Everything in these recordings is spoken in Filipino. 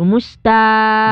Kumusta?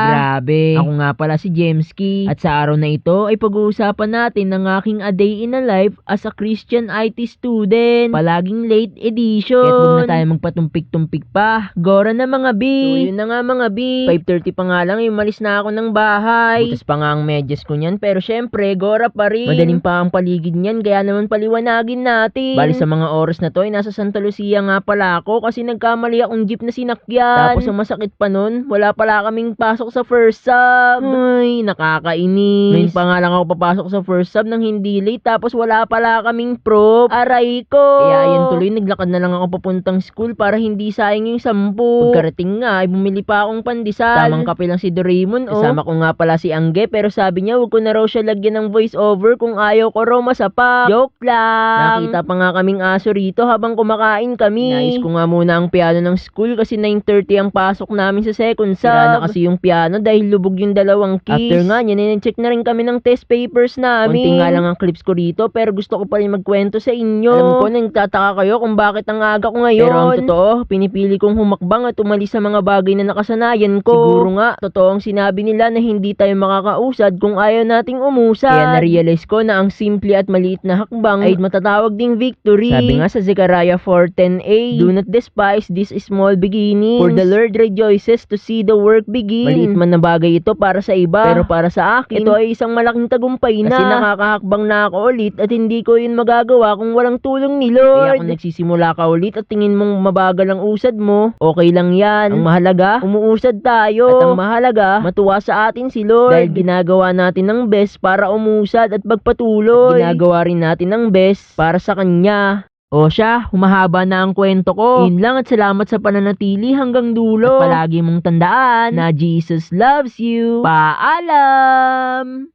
Grabe. Ako nga pala si Jemski. At sa araw na ito ay pag-uusapan natin ng aking a day in a life as a Christian IT student. Palaging late edition. Kaya't huwag na tayo magpatumpik-tumpik pa. Gora na mga B. So yun na nga mga B. 5:30 pa nga lang umalis na ako ng bahay. Butas pa nga ang medyas ko niyan pero syempre Gora pa rin. Madaling pa ang paligid niyan kaya naman paliwanagin natin. Bali sa mga oras na to ay nasa Santa Lucia nga pala ako kasi nagkamali akong jeep na sinakyan. Tapos ang masakit pa nun, wala pala kaming pasok sa first sub. Ay, nakakainis. Ngayon pa nga lang ako papasok sa first sub nang hindi late tapos wala pala kaming prop. Aray ko. Kaya yan tuloy, naglakad na lang ako papuntang school para hindi sayang yung 10. Pagkarating nga ay bumili pa akong pandesal. Tamang kape lang si Doraemon oh. Kasama ko nga pala si Angge pero sabi niya wag ko na raw siya lagyan ng voice over kung ayaw ko raw masapa. Joke lang. Nakita pa nga kaming aso rito habang kumakain kami. Nais ko nga muna ang piano ng school kasi 9:30 ang pasok namin sa second sub. Sira na kasi yung piano dahil lubog yung dalawang keys. After nga yan, check na rin kami ng test papers namin. Konti nga lang ang clips ko rito pero gusto ko pa rin magkwento sa inyo. Alam ko na nagtataka kayo kung bakit ang aga ko ngayon. Pero ang totoo, pinipili kong humakbang at umalis sa mga bagay na nakasanayan ko. Siguro nga, totoo ang sinabi nila na hindi tayo makakausad kung ayaw nating umusad. Kaya na-realize ko na ang simple at maliit na hakbang ay matatawag ding victory. Sabi nga sa Zechariah 4:10a, do not despise this small beginning, for the Lord rejoices to see the work begin. Maliit man na bagay ito para sa iba, pero para sa akin, ito ay isang malaking tagumpay na. Kasi nakakahakbang na ako ulit at hindi ko yun magagawa kung walang tulong ni Lord. Kaya kung nagsisimula ka ulit at tingin mong mabagal ang usad mo, okay lang yan. Ang mahalaga, umuusad tayo. At ang mahalaga, matuwa sa atin si Lord. Dahil ginagawa natin ng best para umusad at magpatuloy. At ginagawa rin natin ng best para sa Kanya. O siya, humahaba na ang kwento ko. Yun lang at salamat sa pananatili hanggang dulo. At palagi mong tandaan na Jesus loves you. Paalam!